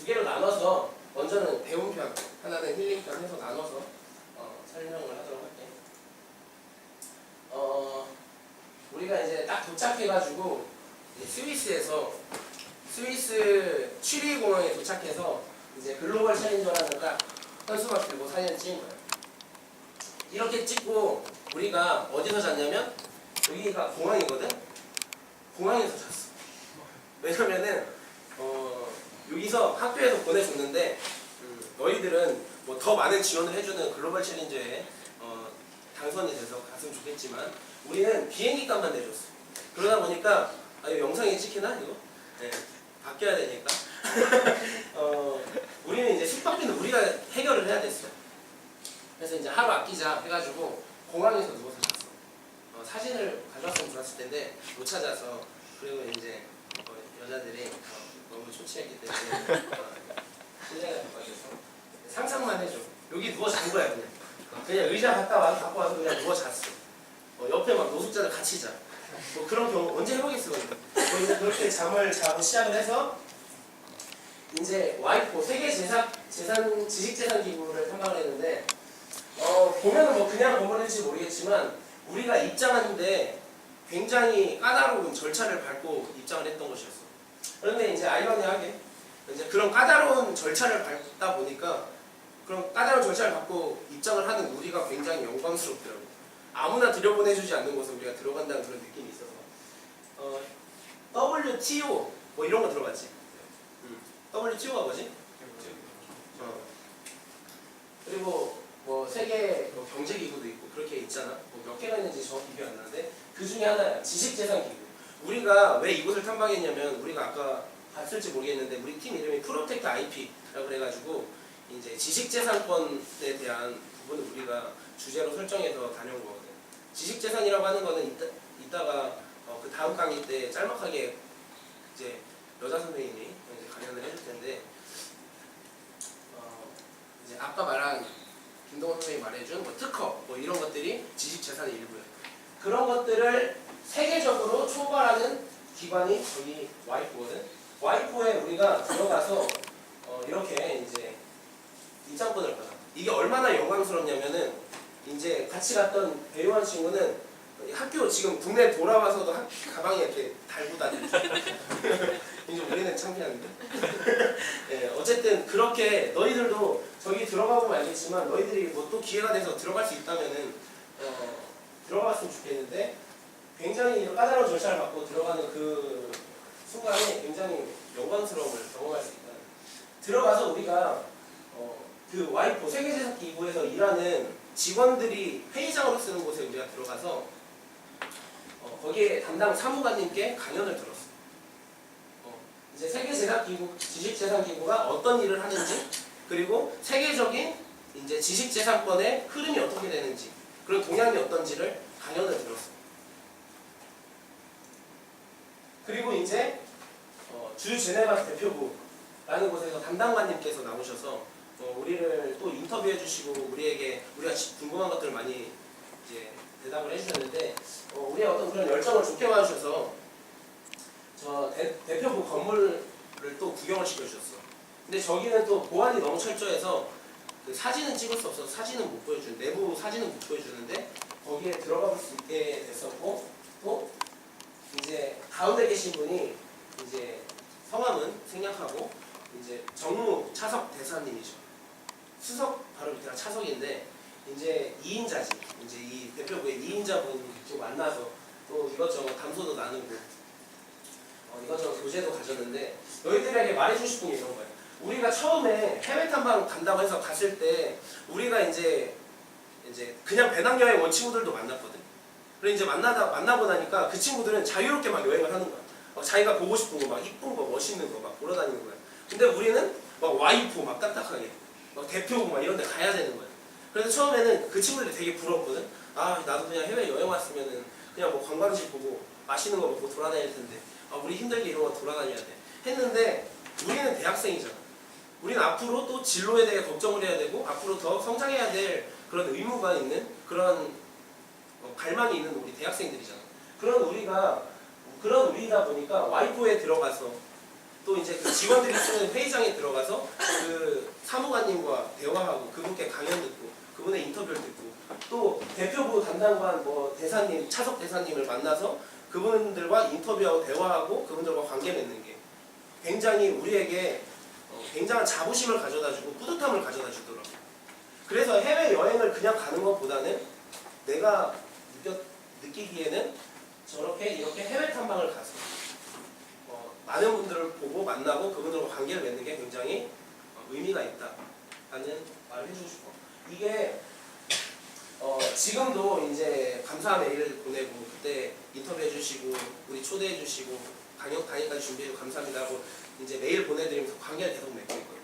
두 개로 나눠서 먼저는 배움편, 하나는 힐링편 해서 나눠서 설명을 하도록 할게. 우리가 이제 딱 도착해가지고 스위스에서 스위스 취리 공항에 도착해서 이제 글로벌 챌린저라는 딱 현수막 들고 사진 찍은 거예요. 이렇게 찍고 우리가 어디서 잤냐면 여기가 공항이거든. 공항에서 잤어. 왜냐면은 여기서 학교에서 보내줬는데 너희들은 뭐 더 많은 지원을 해주는 글로벌 챌린저에 당선이 돼서 갔으면 좋겠지만 우리는 비행기 값만 내줬어. 그러다 보니까 이거 영상에 찍히나 이거? 네, 바뀌어야 되니까. 우리는 이제 숙박비는 우리가 해결을 해야 됐어. 그래서 이제 하루 아끼자 해가지고 공항에서 누워서 잤어. 사진을 가져왔으면 좋았을 텐데 못 찾아서. 그리고 이제 여자들이 너무 초췌했기 때문에 신뢰가 바꿔줘서 상상만 해줘. 여기 누워 잔 거야 그냥 의자 갖고 와서 그냥 누워 잤어. 옆에 막 노숙자들 같이 자. 뭐 그런 경우 언제 해보겠어. 이제 그렇게 잠을 자고 시작을 해서 이제 와이포 세계 지식재산 기구를 탐방을 했는데 보면은 뭐 그냥 건물인지 모르겠지만 우리가 입장하는데 굉장히 까다로운 절차를 밟고 입장을 했던 것이었어. 그런데 이제 아이러니하게 이제 그런 까다로운 절차를 밟다 보니까 그런 까다로운 절차를 밟고 입장을 하는 우리가 굉장히 영광스럽더라고. 아무나 들여보내주지 않는 곳에 우리가 들어간다는 그런 느낌이 있어서 WTO 뭐 이런 거 들어봤지? WTO가 뭐지? 그리고 뭐 세계 뭐 경제기구도 있고 그렇게 있잖아. 뭐 몇 개가 있는지 정확히 기억이 안 나는데 그 중에 하나야. 지식재산기구. 우리가 왜 이곳을 탐방했냐면 우리가 아까 봤을지 모르겠는데 우리 팀 이름이 프로텍트 IP라고 그래가지고 이제 지식재산권에 대한 부분을 우리가 주제로 설정해서 다녀온 거거든. 지식재산이라고 하는 거는 이따가 그 다음 강의 때 짤막하게 이제 여자 선생님이 이제 강연을 해줄 텐데 이제 아까 말한 김동원 선생님이 말해준 뭐 특허 뭐 이런 것들이 지식재산의 일부예요. 그런 것들을 세계적으로 총괄하는 기관이 저기 와이프거든. 와이프에 우리가 들어가서 이렇게 이제 입장권을 받아. 이게 얼마나 영광스럽냐면은 이제 같이 갔던 배우한 친구는 학교 지금 국내 돌아와서도 가방에 이렇게 달고 다니는. 이제 우리는 창피한데. 네, 어쨌든 그렇게 너희들도 저기 들어가보면 알겠지만 너희들이 뭐 또 기회가 돼서 들어갈 수 있다면은 들어갔으면 좋겠는데 굉장히 까다로운 절차를 받고 들어가는 그 순간에 굉장히 영광스러움을 경험할 수 있다. 들어가서 우리가 그 와이프 세계재산기구에서 일하는 직원들이 회의장으로 쓰는 곳에 우리가 들어가서 거기에 담당 사무관님께 강연을 들었어. 이제 세계재산기구, 지식재산기구가 어떤 일을 하는지 그리고 세계적인 이제 지식재산권의 흐름이 어떻게 되는지 그런 동향이 어떤지를 강연을 들었어. 그리고 이제 주 제네바 대표부라는 곳에서 담당관님께서 나오셔서 우리를 또 인터뷰해 주시고 우리가 궁금한 것들을 많이 이제 대답을 해주셨는데 우리의 어떤 그런 열정을 좋게 봐주셔서 저 대표부 건물을 또 구경을 시켜주셨어. 근데 저기는 또 보안이 너무 철저해서 그 사진은 찍을 수 없어서 사진은 못 보여주는 내부 사진은 못 보여주는데 거기에 들어가 볼 수 있게 됐었고 또 이제 가운데 계신 분이 이제 성함은 생략하고 이제 정무 차석 대사님이죠. 수석 바로 밑에가 차석인데 이제 2인자지. 이제 이 대표부의 2인자분 좀 만나서 또 이것저것 담소도 나누고 이것저것 교제도 가졌는데 너희들에게 말해주고 싶은 게 이런 거예요. 우리가 처음에 해외 탐방 간다고 해서 갔을 때 우리가 이제 그냥 배낭여행 온 친구들도 만났거든. 그래 이제 만나고 나니까 그 친구들은 자유롭게 막 여행을 하는 거야. 막 자기가 보고 싶은 거, 막 이쁜 거, 멋있는 거 막 보러 다니는 거야. 근데 우리는 막 와이프 막 딱딱하게 막 대표고 막 이런 데 가야 되는 거야. 그래서 처음에는 그 친구들이 되게 부러웠거든. 아 나도 그냥 해외 여행 왔으면은 그냥 뭐 관광지 보고 맛있는 거 먹고 돌아다닐 텐데 우리 힘들게 이런 거 돌아다녀야 돼 했는데 우리는 대학생이잖아. 우리는 앞으로 또 진로에 대해 걱정을 해야 되고 앞으로 더 성장해야 될 그런 의무가 있는 그런 갈망이 있는 우리 대학생들이잖아. 그런 우리다 보니까 와이프에 들어가서 또 이제 그 직원들이 쓰는 회의장에 들어가서 그 사무관님과 대화하고 그분께 강연 듣고 그분의 인터뷰를 듣고 또 대표부 담당관 뭐 대사님 차석 대사님을 만나서 그분들과 인터뷰하고 대화하고 그분들과 관계 맺는 게 굉장히 우리에게 굉장한 자부심을 가져다주고 뿌듯함을 가져다주더라고요. 그래서 해외 여행을 그냥 가는 것보다는 내가 느끼기에는 저렇게 이렇게 해외 탐방을 가서 많은 분들을 보고 만나고 그분들과 관계를 맺는 게 굉장히 의미가 있다라는 말을 해주고 싶어. 이게 지금도 이제 감사 메일을 보내고 그때 인터뷰해주시고 우리 초대해주시고 강의까지 준비해서 감사합니다 하고 이제 메일 보내드리면서 관계를 계속 맺고 있거든요.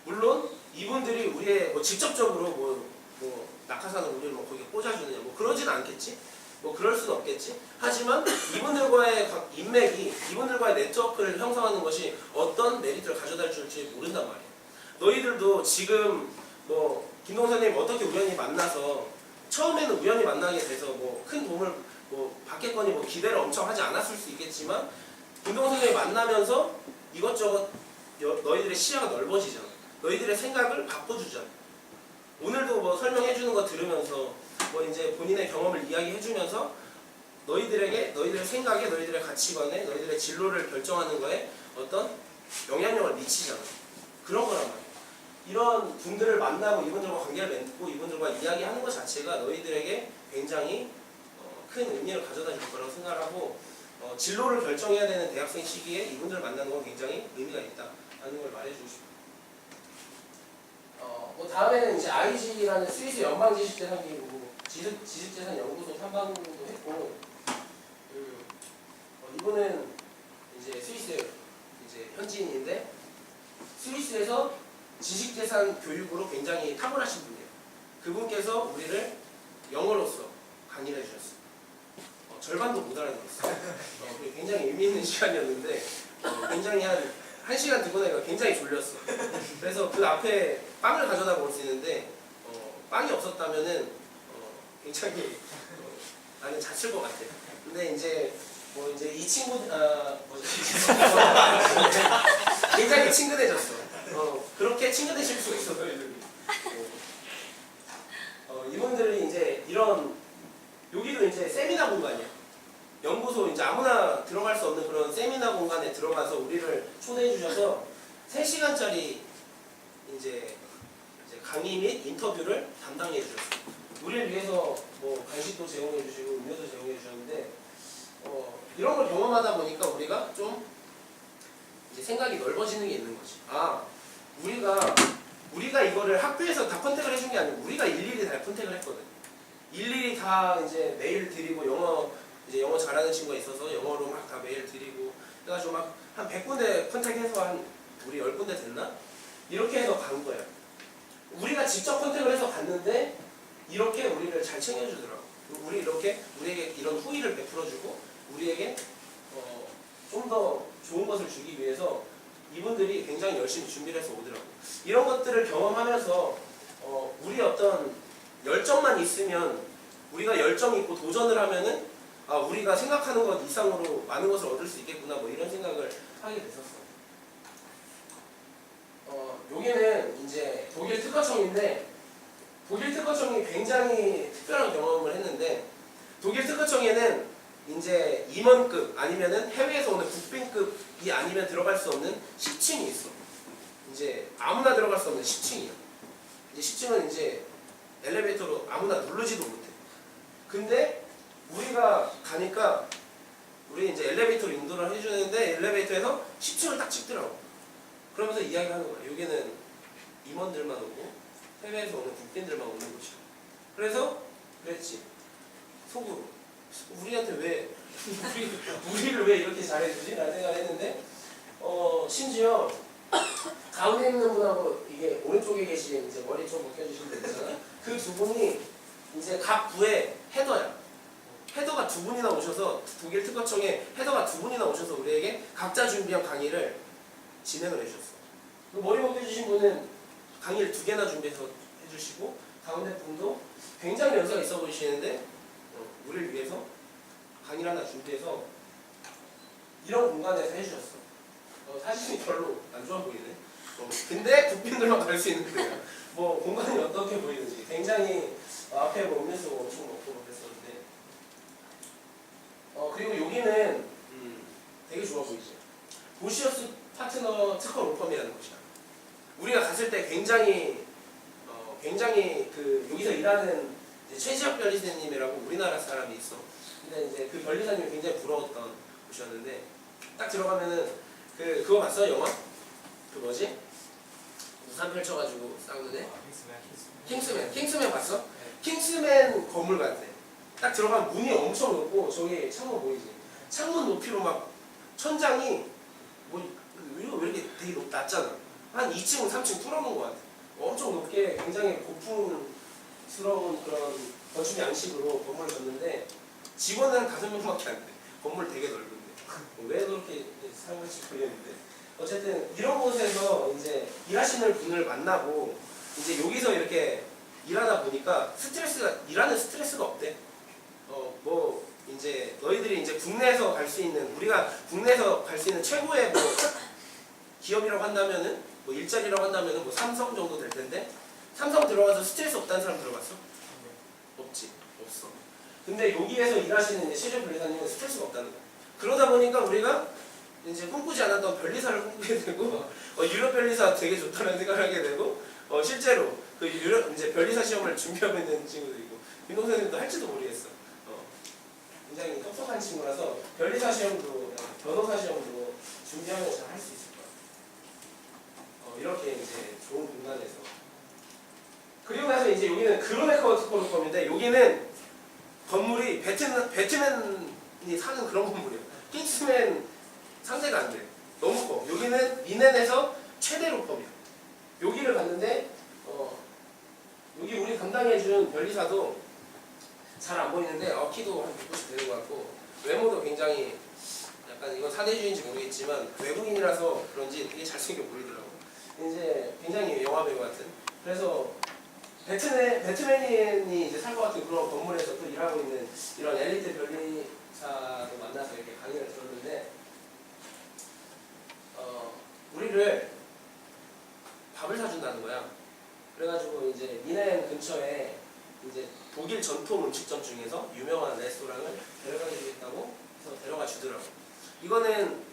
물론 이분들이 우리의 직접적으로 뭐 낙하산을 우리를 뭐 거기에 꽂아주느냐 뭐 그러지는 않겠지. 뭐 그럴 수는 없겠지. 하지만 이분들과의 인맥이 이분들과의 네트워크를 형성하는 것이 어떤 메리트를 가져다 줄지 모른단 말이야. 너희들도 지금 뭐 김동선 선생님 어떻게 우연히 만나서 처음에는 우연히 만나게 돼서 뭐 큰 도움을 뭐 받겠거니 뭐 기대를 엄청 하지 않았을 수 있겠지만 김동선 선생님 만나면서 이것저것 너희들의 시야가 넓어지잖아. 너희들의 생각을 바꿔주잖아. 오늘도 뭐 설명해주는 거 들으면서 뭐 이제 본인의 경험을 이야기해주면서 너희들의 생각에 너희들의 가치관에 너희들의 진로를 결정하는 거에 어떤 영향력을 미치잖아. 그런 거란 말이야. 이런 분들을 만나고 이분들과 관계를 맺고 이분들과 이야기하는 것 자체가 너희들에게 굉장히 큰 의미를 가져다 줄 거라고 생각하고 진로를 결정해야 되는 대학생 시기에 이분들을 만나는 건 굉장히 의미가 있다라는 걸 말해주고 싶어요. 뭐 다음에는 이제 IG라는 스위스 연방지식재산기구 지식재산 연구소 탐방도 했고 이분은 이제 스위스 이제 현지인인데 스위스에서 지식재산 교육으로 굉장히 탁월하신 분이에요. 그분께서 우리를 영어로서 강의를 해주셨어요. 절반도 못 알아들었어요. 굉장히 의미 있는 시간이었는데 굉장히 한 1시간 듣고 나니까 굉장히 졸렸어. 그래서 그 앞에 빵을 가져다 먹을 수 있는데 빵이 없었다면은 굉장히 나는 다칠 것 같아. 근데 이제 뭐 이제 이 친구 굉장히 친근해졌어. 그렇게 친근해질 수가 있어 너희들이. 이분들이 이제 이런 여기도 이제 세미나 공간이야. 연구소 이제 아무나 들어갈 수 없는 그런 세미나 공간에 들어가서 우리를 초대해 주셔서 3시간짜리 이제 강의 및 인터뷰를 담당해 주셨어요. 우리를 위해서 뭐 간식도 제공해 주시고 음료도 제공해 주셨는데 이런 걸 경험하다 보니까 우리가 좀 이제 생각이 넓어지는 게 있는 거지. 우리가 이거를 학교에서 다 컨택을 해준 게 아니고 우리가 일일이 다 컨택을 했거든. 일일이 다 이제 메일 드리고 영어 잘하는 친구가 있어서 영어로 막 다 메일 드리고 해가지고 막 한 100군데 컨택해서 한 우리 10군데 됐나? 이렇게 해서 간 거야. 우리가 직접 컨택을 해서 갔는데 이렇게 우리를 잘 챙겨주더라고. 우리에게 이런 후의를 베풀어주고 우리에게 좀 더 좋은 것을 주기 위해서 이분들이 굉장히 열심히 준비를 해서 오더라고. 이런 것들을 경험하면서 우리 어떤 열정만 있으면 우리가 열정 있고 도전을 하면은 우리가 생각하는 것 이상으로 많은 것을 얻을 수 있겠구나 뭐 이런 생각을 하게 됐었어. 여기는 이제 독일 특허청인데 독일 특허청이 굉장히 특별한 경험을 했는데 독일 특허청에는 이제 임원급 아니면은 해외에서 오는 국빈급이 아니면 들어갈 수 없는 10층이 있어. 이제 아무나 들어갈 수 없는 10층이야. 이제 10층은 이제 엘리베이터로 아무나 누르지도 못해. 근데 우리가 가니까 우리 이제 엘리베이터로 인도를 해주는데 엘리베이터에서 10층을 딱 찍더라고. 그러면서 이야기하는 거야. 여기는 임원들만 오고 해외에서 오는 국빈들만 오는 곳이야. 그래서 그랬지. 속으로 우리한테 왜 우리를 왜 이렇게 잘해주지? 라는 생각을 했는데 심지어 가운데 있는 분하고 이게 오른쪽에 계신 이제 머리 좀 벗겨주신 분 있잖아요. 그 두 분이 이제 각 부의 헤더야. 헤더가 두 분이나 오셔서 독일 특허청에 헤더가 두 분이나 오셔서 우리에게 각자 준비한 강의를 진행을 해주셨어. 그 머리 벗겨주신 분은 강의를 2개나 준비해서 해주시고 가운데 분도 굉장히 연세가 있어 보이시는데 우리를 위해서 강의를 하나 준비해서 이런 공간에서 해주셨어. 사진이 별로 안 좋아 보이네. 근데 국빈들만 갈 수 있는 데야. 뭐 공간이 어떻게 보이는지 굉장히 앞에 뭐 음료수 엄청 먹고 그랬었는데 그리고 여기는 되게 좋아 보이죠. 보시어스 파트너 특허 로펌이라는 곳이야. 우리가 갔을 때 굉장히 그 여기서 일하는 이제 최지혁 변리사님이라고 우리나라 사람이 있어. 근데 이제 그 변리사님이 굉장히 부러웠던 곳이었는데 딱 들어가면은 그거 봤어 영화? 그 뭐지? 우산 펼쳐가지고 싸우는 애? 킹스맨 봤어? 킹스맨 건물 같아. 딱 들어가면 문이 엄청 높고 저기 창문 보이지? 창문 높이로 막 천장이 뭐 왜 이렇게 되게 낮잖아. 한 2층, 3층 뚫어놓은 것 같아. 엄청 높게 굉장히 고풍스러운 그런 건축 양식으로 건물을 졌는데 직원은 한 5명밖에 안 돼. 건물 되게 넓은데 왜 그렇게 사용할지 모르겠는데 어쨌든 이런 곳에서 이제 일하시는 분을 만나고 이제 여기서 이렇게 일하다 보니까 일하는 스트레스가 없대. 뭐 이제 너희들이 이제 국내에서 갈 수 있는 우리가 국내에서 갈 수 있는 최고의 뭐 기업이라고 한다면은 뭐 일자리라고 한다면은 뭐 삼성 정도 될 텐데 삼성 들어가서 스트레스 없다는 사람 들어봤어? 없지, 없어. 근데 여기에서 일하시는 이제 최저 변리사님은 스트레스가 없다는 거야. 그러다 보니까 우리가 이제 꿈꾸지 않았던 변리사를 꿈꾸게 되고 유럽 변리사 되게 좋다는 생각을 하게 되고 실제로 그 유럽 이제 변리사 시험을 준비하고 있는 친구도 있고 민동생님도 할지도 모르겠어. 굉장히 똑똑한 친구라서 변리사 시험도 변호사 시험도 준비하면 잘 할 수 있을 거야. 이렇게 이제 좋은 공간에서 그리고 나서 이제 여기는 그로네커 특허로펌인데 여기는 건물이 배트맨이 사는 그런 건물이에요. 킹스맨 상대가 안 돼. 너무 커. 여기는 미넨에서 최대 로펌이야. 여기를 갔는데 여기 우리 담당해준 변리사도 잘 안 보이는데 키도 한 190 되는 것 같고 외모도 굉장히 약간 이건 사대주의인지 모르겠지만 외국인이라서 그런지 되게 잘생겨 보이더라고. 이제 굉장히 영화배우 같은. 그래서 배트맨이 이제 살 것 같은 그런 건물에서 또 일하고 있는 이런 엘리트 변리사도 만나서 이렇게 강의를 들었는데 우리를 밥을 사준다는 거야. 그래가지고 이제 미넨 근처에 이제 독일 전통 음식점 중에서 유명한 레스토랑을 데려가 주겠다고 해서 데려가 주더라고. 이거는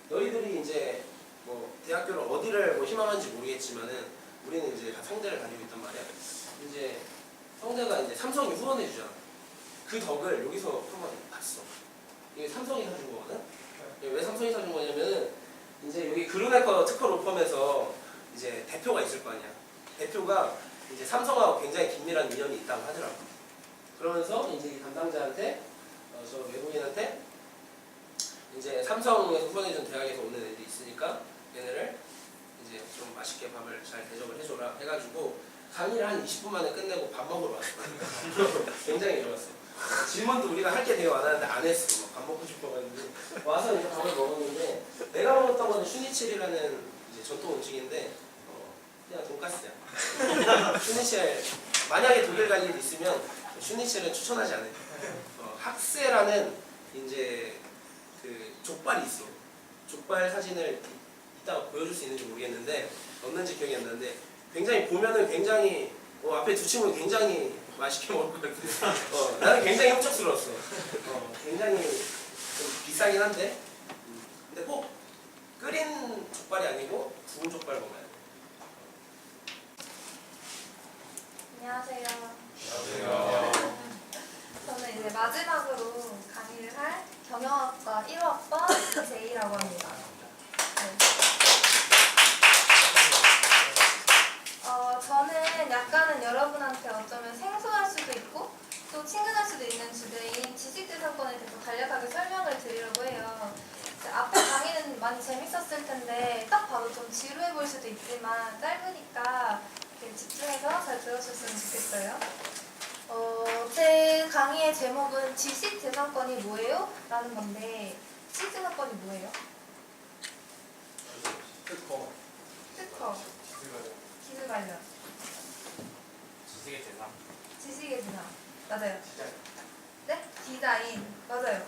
너희들이 이제 뭐 대학교를 어디를 뭐 희망하는지 모르겠지만은 우리는 이제 다 성대를 다니고 있단 말이야. 이제 성대가 이제 삼성이 후원해 주잖아. 그 덕을 여기서 한번 봤어. 이게 삼성이 사준 거거든. 왜 삼성이 사준 거냐면은 이제 여기 그루네커 특허 로펌에서 이제 대표가 있을 거 아니야. 대표가 이제 삼성하고 굉장히 긴밀한 인연이 있다고 하더라고. 그러면서 이제 이 담당자한테 저 외국인한테 이제 삼성에서 후원해준 대학에서 오는 애들이 있으니까 얘네를 이제 좀 맛있게 밥을 잘 대접을 해줘라 해가지고 강의를 한 20분 만에 끝내고 밥 먹으러 왔어. 굉장히 좋았어. 질문도 우리가 할 게 되게 많았는데 안 했어. 밥 먹고 싶어가지고 와서 이제 밥을 먹었는데 내가 먹었던 거는 슈니첼이라는 이제 전통 음식인데 그냥 돈까스야. 슈니첼 만약에 독일 갈 일 있으면 슈니첼은 추천하지 않아요. 학세라는 이제 그 족발이 있어. 족발 사진을 이따가 보여줄 수 있는지 모르겠는데 없는지 기억이 안 나는데 굉장히 보면은 굉장히 앞에 두 친구는 굉장히 맛있게 먹을 것 같아. 나는 굉장히 흡족스러웠어. 굉장히 좀 비싸긴 한데 근데 꼭 끓인 족발이 아니고 구운 족발 먹어야 돼. 안녕하세요. 안녕하세요. 저는 이제 마지막으로 강의를 할 경영학과 1호학번 제이라고 합니다. 네. 저는 약간은 여러분한테 어쩌면 생소할 수도 있고 또 친근할 수도 있는 주제인 지식재산권에 대해서 간략하게 설명을 드리려고 해요. 앞에 강의는 많이 재밌었을 텐데 딱 봐도 좀 지루해 보일 수도 있지만 짧으니까 집중해서 잘 들어주셨으면 좋겠어요. 제 강의의 제목은 지식재산권이 뭐예요? 라는 건데 지식재산권이 뭐예요? 특허. 기술 관련. 지식의 재산. 지식의 재산. 맞아요. 네? 디자인. 맞아요.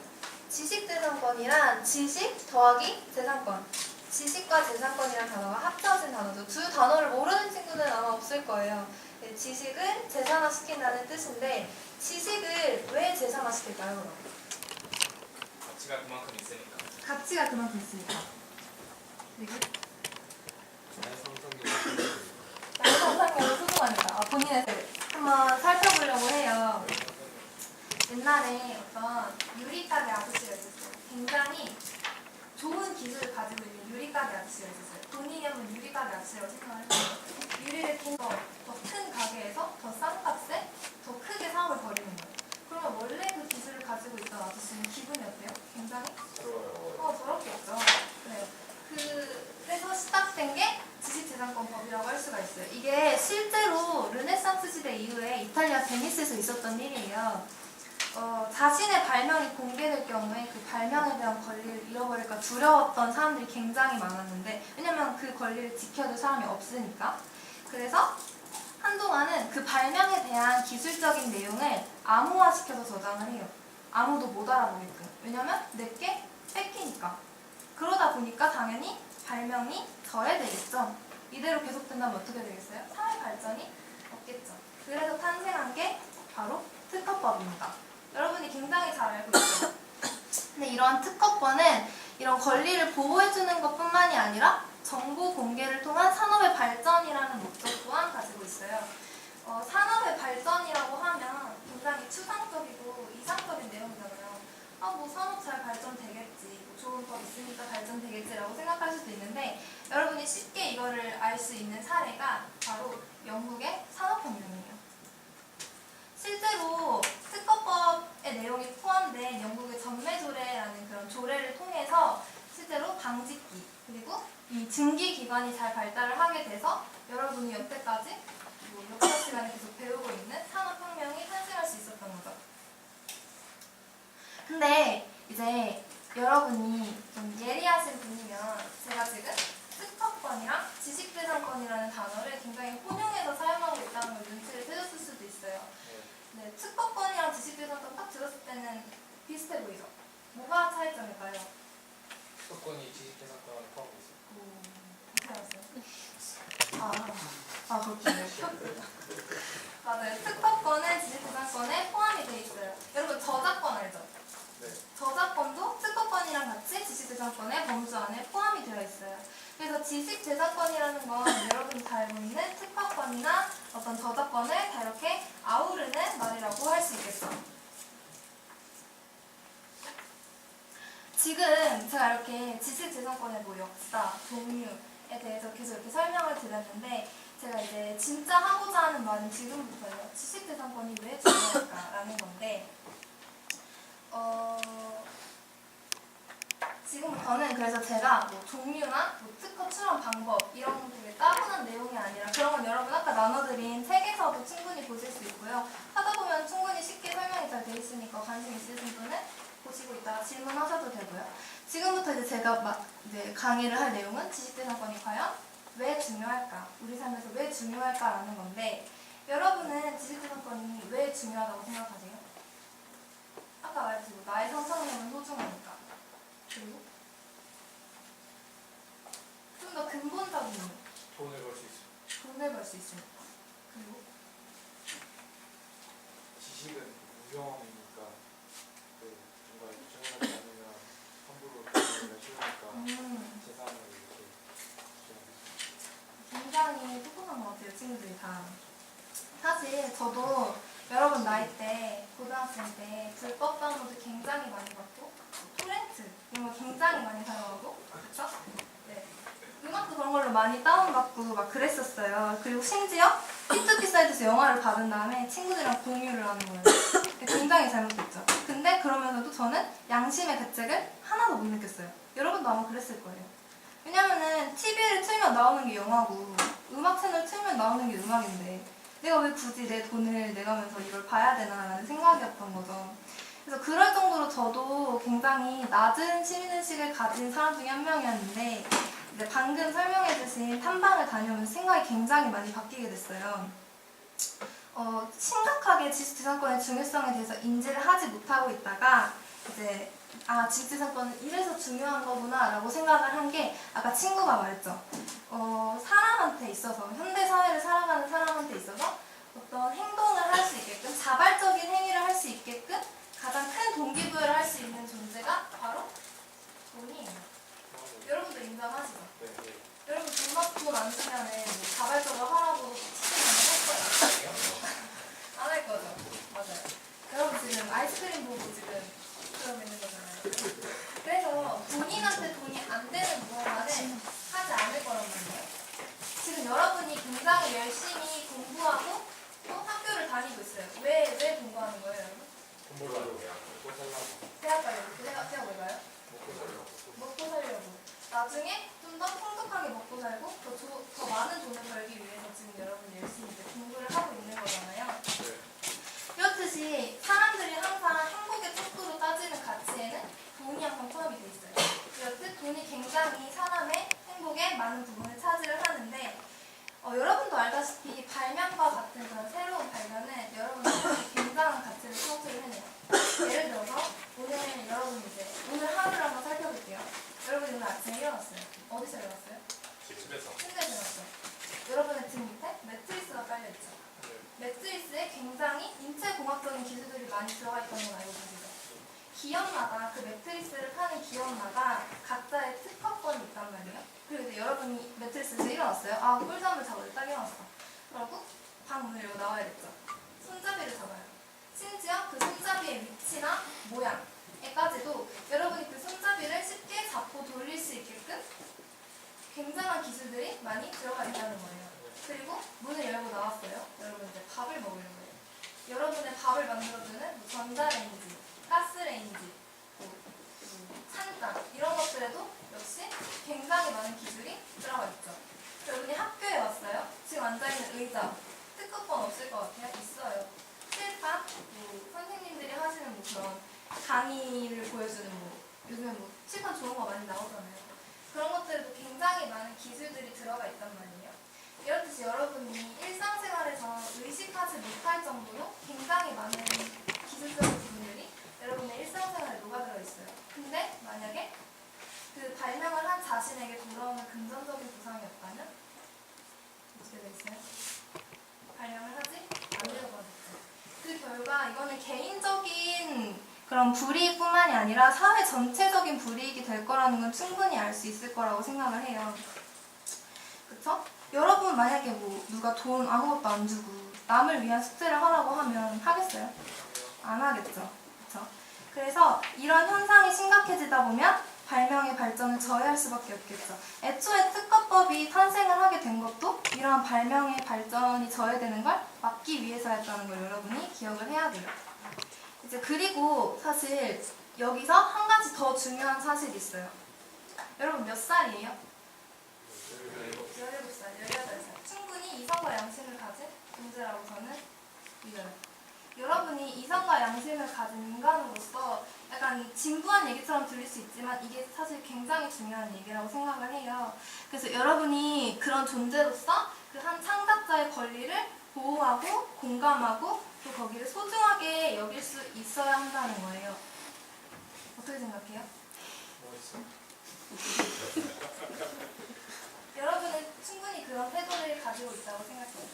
지식재산권이란 지식 더하기 재산권. 지식과 재산권이라는 단어가 합쳐진 단어죠. 두 단어를 모르는 친구는 아마 없을 거예요. 네, 지식은 재산화시킨다는 뜻인데 지식을 왜 재산화시킬까요? 그럼? 가치가 그만큼 있으니까. 가치가 그만큼 있으니까. 그리고 나의 상상력을 소중하니까. 본인의 한번 살펴보려고 해요. 옛날에 어떤 유리가게 아저씨가 있었어요. 굉장히 좋은 기술을 가지고 있는 유리가게 아저씨가 있었어요. 본인이 한번 유리가게 아저씨라고 생각을 해요. 유리를 더 큰 가게에서 더 싼 값에 더 크게 사업을 벌이는 거예요. 그러면 원래 그 기술을 가지고 있던 아저씨는 기분이 어때요? 굉장히? 더럽겠죠. 그래요. 그래서 시작된 게 지식재산권법이라고 할 수가 있어요. 이게 실제로 르네상스 시대 이후에 이탈리아 베니스에서 있었던 일이에요. 자신의 발명이 공개될 경우에 그 발명에 대한 권리를 잃어버릴까 두려웠던 사람들이 굉장히 많았는데, 왜냐면 그 권리를 지켜줄 사람이 없으니까. 그래서 한동안은 그 발명에 대한 기술적인 내용을 암호화시켜서 저장을 해요. 아무도 못 알아보게끔. 왜냐면 내게 뺏기니까. 그러다 보니까 당연히 발명이 저해되겠죠. 이대로 계속된다면 어떻게 되겠어요? 사회 발전이 없겠죠. 그래서 탄생한 게 바로 특허법입니다. 여러분이 굉장히 잘 알고 있죠. 근데 이러한 특허권은 이런 권리를 보호해주는 것뿐만이 아니라 정보 공개를 통한 산업의 발전이라는 목적 또한 가지고 있어요. 산업의 발전이라고 하면 굉장히 추상적이고 이상적인 내용이잖아요. 뭐 산업 잘 발전되겠지, 뭐 좋은 법 있으니까 발전되겠지라고 생각할 수도 있는데, 여러분이 쉽게 이거를 알 수 있는 사례가 바로 영국의 산업혁명이에요. 실제로 특허법의 내용이 포함된 영국의 전매조례라는 그런 조례를 통해서 실제로 방직기 그리고 이 증기기관이 잘 발달을 하게 돼서 여러분이 여태까지 역사 시간에 계속 배우고 있는 산업혁명이 탄생할 수 있었던 거죠. 근데 이제 여러분이 좀 예리하신 분이면 제가 지금 특허권이랑 지식재산권이라는 단어를 굉장히 혼용해서 사용하고 있다는 걸 눈치를 채셨을 수도 있어요. 네, 특허권이랑 지식재산권 딱 들었을 때는 비슷해 보이죠? 뭐가 차이점일까요? 특허권이 지식재산권을 포함하고 있어요. 어떻게 알았어요? 그렇군요. 맞아요. 특허권은 지식재산권에 포함이 돼 있어요. 여러분 저작권 알죠? 네. 저작권도 특허권이랑 같이 지식재산권의 범주 안에 포함이 되어 있어요. 그래서 지식재산권이라는 건 여러분이 잘 알고 있는 특허권이나 어떤 저작권을 다 이렇게 아우르는 말이라고 할 수 있겠죠. 지금 제가 이렇게 지식재산권의 뭐 역사, 종류에 대해서 계속 이렇게 설명을 드렸는데, 제가 이제 진짜 하고자 하는 말은 지금부터예요. 지식재산권이 왜 중요할까라는 건데, 지금부터는 그래서 제가 뭐 종류나 뭐 특허 출원 방법 이런 되게 따분한 내용이 아니라, 그런 건 여러분 아까 나눠드린 책에서도 충분히 보실 수 있고요. 하다 보면 충분히 쉽게 설명이 잘 돼 있으니까 관심 있으신 분은 보시고 있다가 질문하셔도 되고요. 지금부터 이제 제가 이제 강의를 할 내용은 지식재산권이 과연 왜 중요할까? 우리 삶에서 왜 중요할까라는 건데, 여러분은 지식재산권이 왜 중요하다고 생각하세요? 아까 말했죠. 나의 상상력은 소중하니까. 그리고 좀 더 근본적인 이유. 돈을 벌 수 있어요. 돈을 벌 수 있으니까. 그리고 지식은 무경험이니까 뭔가 주장하지 않으면 함부로 돈을 쉬우니까 재산을 이렇게 굉장히 똑똑한 것 같아요, 친구들이 다. 사실 저도 여러분 나이 때, 고등학생 때 불법 다운로드 굉장히 많이 받고, 토렌트 이런 거 굉장히 많이 사용하고, 그쵸? 네. 음악도 그런 걸로 많이 다운받고 막 그랬었어요. 그리고 심지어 P2P 사이트에서 영화를 받은 다음에 친구들이랑 공유를 하는 거예요. 굉장히 잘못됐죠. 근데 그러면서도 저는 양심의 대책을 하나도 못 느꼈어요. 여러분도 아마 그랬을 거예요. 왜냐면은 TV를 틀면 나오는 게 영화고, 음악 채널 틀면 나오는 게 음악인데, 내가 왜 굳이 내 돈을 내가면서 이걸 봐야 되나라는 생각이었던 거죠. 그래서 그럴 정도로 저도 굉장히 낮은 시민의식을 가진 사람 중에 한 명이었는데, 이제 방금 설명해주신 탐방을 다녀오면서 생각이 굉장히 많이 바뀌게 됐어요. 심각하게 지식재산권의 중요성에 대해서 인지를 하지 못하고 있다가 이제 아, 지식재산권은 이래서 중요한 거구나 라고 생각을 한 게 아까 친구가 말했죠. 사람한테 있어서, 현대 사회를 살아가는 사람한테 있어서 어떤 행동을 할 수 있게끔, 자발적인 행위를 할 수 있게끔 가장 큰 동기부여를 할 수 있는 존재가 바로 돈이에요. 여러분도 인정하시죠? 네. 여러분 돈안 쓰면 뭐 자발적으로 하라고 치시면 할 거예요? 안 할 거죠? 맞아요. 여러분 지금 아이스크림 보고 지금 그러고 있는 거잖아요. 그래서 본인한테 돈이 안 되는 무언가는 하지 않을 거란 말이에요. 지금 여러분이 굉장히 열심히 공부하고 또 학교를 다니고 있어요. 왜 공부하는 거예요, 여러분? 공부를 하려고 먹고 살라고. 대학 가려고. 대학 왜 가요? 먹고 살려고. 먹고 살려고. 나중에 좀 더 풍족하게 먹고 살고 더 많은 돈을 벌기 위해서 지금 여러분이 열심히 이제 공부를 하고 있는 거잖아요. 네. 이렇듯이 사람들이 항상 행복의 척도로 따지는 가치에는 돈이 항상 포함이 돼 있어요. 이렇듯 돈이 굉장히 사람의 행복에 많은 부분을 차지를 하는데 여러분도 알다시피 발명과 같은 그런 새로운 발견은 여러분들이 굉장한 가치를 창출을 해내요. 예를 들어서 오늘 하루를 한번 살펴볼게요. 여러분이 오늘 아침에 일어났어요. 어디서 일어났어요? 집에서. 침대에서 일어났어요. 여러분의 등 밑에 매트리스가 깔려있죠. 매트리스에 굉장히 인체공학적인 기술들이 많이 들어가 있다는 걸 알고 계시죠? 기업마다 그 매트리스를 파는 기업마다 각자의 특허권이 있단 말이에요. 그리고 이제 여러분이 매트리스에서 일어났어요. 아, 꿀잠을 자고 딱 일어났어. 그러고 방 문을 열고 나와야겠죠. 손잡이를 잡아요. 심지어 그 손잡이의 위치나 모양에까지도 여러분이 그 손잡이를 쉽게 잡고 돌릴 수 있게끔 굉장한 기술들이 많이 들어가 있다는 거예요. 그리고 문을 열고 나왔어요. 여러분 이제 밥을 먹으려고 해요. 여러분의 밥을 만들어주는 뭐 전자레인지, 가스레인지, 찬장 이런 것들에도 역시 굉장히 많은 기술이 들어가 있죠. 여러분이 학교에 왔어요. 지금 앉아있는 의자, 특허권 없을 것 같아요? 있어요. 칠판, 선생님들이 하시는 그런 강의를 보여주는 요즘에 칠판 좋은 거 많이 나오잖아요. 그런 것들에도 굉장히 많은 기술들이 들어가 있단 말이에요. 이렇듯이 여러분이 일상생활에서 의식하지 못할 정도로 굉장히 많은 기술적인 부분들이 여러분의 일상생활에 녹아들어 있어요. 근데 만약에 그 발명을 한 자신에게 돌아오는 금전적인 보상이 없다면 어떻게 돼 있어요? 발명을 하지 않으려고 하겠죠. 그 결과 이거는 개인적인 그런 불이익뿐만이 아니라 사회 전체적인 불이익이 될 거라는 건 충분히 알 수 있을 거라고 생각을 해요. 그쵸? 여러분 만약에 누가 돈 아무것도 안 주고 남을 위한 숙제를 하라고 하면 하겠어요? 안 하겠죠. 그쵸? 그래서 이런 현상이 심각해지다 보면 발명의 발전을 저해할 수밖에 없겠죠. 애초에 특허법이 탄생을 하게 된 것도 이러한 발명의 발전이 저해되는 걸 막기 위해서였다는 걸 여러분이 기억을 해야 돼요. 이제 그리고 사실 여기서 한 가지 더 중요한 사실이 있어요. 여러분 몇 살이에요? 17살, 18살. 충분히 이성과 양심을 가진 존재라고 저는 믿어요. 여러분이 이성과 양심을 가진 인간으로서 약간 진부한 얘기처럼 들릴 수 있지만 이게 사실 굉장히 중요한 얘기라고 생각을 해요. 그래서 여러분이 그런 존재로서 그 한 창작자의 권리를 보호하고 공감하고 또 거기를 소중하게 여길 수 있어야 한다는 거예요. 어떻게 생각해요? 뭐 있어? 여러분은 충분히 그런 태도를 가지고 있다고 생각해요.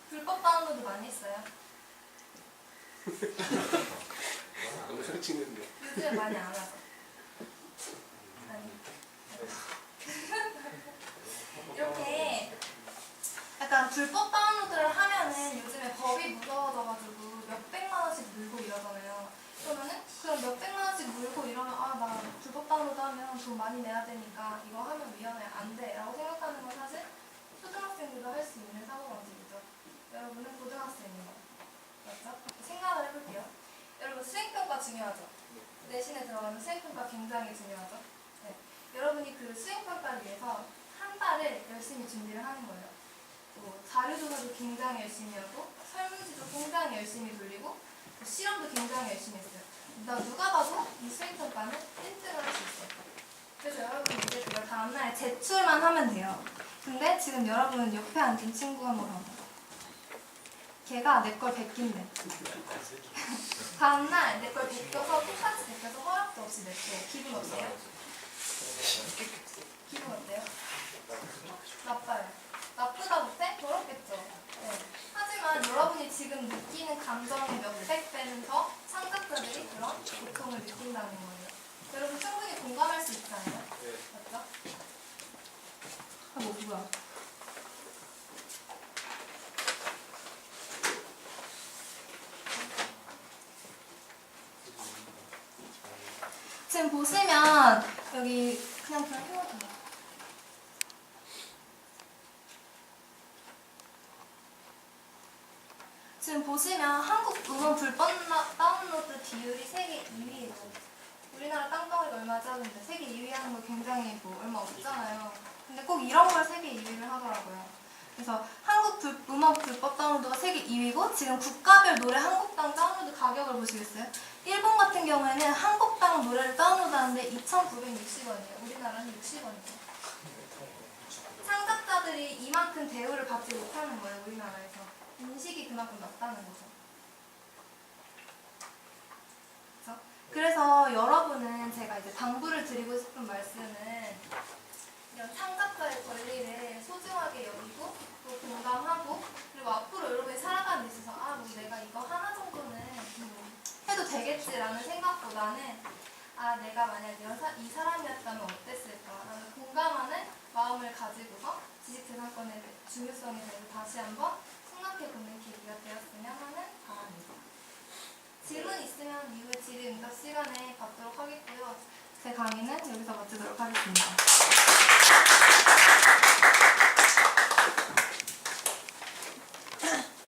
불법 다운로드 많이 했어요. 너무 상치는데. 요즘에 많이 안 하죠. 아니. 이렇게 약간 불법 다운로드를 하면은 요즘에 법이 무서워져가지고 몇백만 원씩 물고 이러잖아요. 그러면은 그럼 몇백만 원씩 물고 이러면 아, 나 불법 다운로드 하면 돈 많이 내야 되니까 이거 하면 위험해 안 돼 라고 생각하는 건 사실 초등학생들도 할 수 있는 사고방식이죠. 여러분은 고등학생이에요. 맞죠? 생각을 해볼게요. 여러분 수행평가 중요하죠? 내신에 들어가는 수행평가 굉장히 중요하죠? 네. 여러분이 그 수행평가를 위해서 한 달을 열심히 준비를 하는 거예요. 또 자료조사도 굉장히 열심히 하고 설문지도 굉장히 열심히 돌리고 또 실험도 굉장히 열심히 했어요. 누가 봐도 이 수행평가는 1등을 할 수 있어요. 그래서 여러분 이제 그걸 다음날 제출만 하면 돼요. 근데 지금 여러분 옆에 앉은 친구 한번 봐봐. 걔가 내 걸 베낀대. 다음날 내 걸 베껴서 똑같이 베껴서 허락도 없이 냈대. 기분 어때요? 기분 어때요? 나빠요. 나쁘다 못해? 더럽겠죠. 네. 하지만 여러분이 지금 느끼는 감정의 몇백 배는 더 창작자들이 그런 고통을 느낀다는 거예요. 여러분 충분히 공감할 수 있잖아요. 맞죠? 뭐야? 지금 보시면 여기 그냥 해봐도 돼요. 지금 보시면 한국 음원 불법 다운로드 비율이 세계 2위예요. 우리나라 땅덩어리가 얼마 작은데 세계 2위 하는 거 굉장히 얼마 없잖아요. 근데 꼭 이런 걸 세계 2위를 하더라고요. 그래서 한국 음원 불법 다운로드가 세계 2위고 지금 국가별 노래 한 곡당 다운로드 가격을 보시겠어요? 일본 같은 경우에는 한 곡당 노래를 다운로드하는데 2,960원이에요. 우리나라는 60원이죠. 창작자들이 이만큼 대우를 받지 못하는 거예요. 우리나라에서. 인식이 그만큼 낮다는 거죠. 그렇죠? 그래서 여러분은 제가 이제 당부를 드리고 싶은 말씀은 이런 창작자의 권리를 소중하게 여기고 또 공감하고 그리고 앞으로 여러분이 살아가는 데 있어서 뭐 내가 이거 하나 정도는 해도 되겠지라는 생각보다는 내가 만약 이 사람이었다면 어땠을까 라는 공감하는 마음을 가지고서 지식재산권의 중요성에 대해서 다시 한번 생각해보는 계기가 되었으면 하는 바람입니다. 질문 있으면 이후에 질의응답 시간에 받도록 하겠고요. 제 강의는 여기서 마치도록 하겠습니다.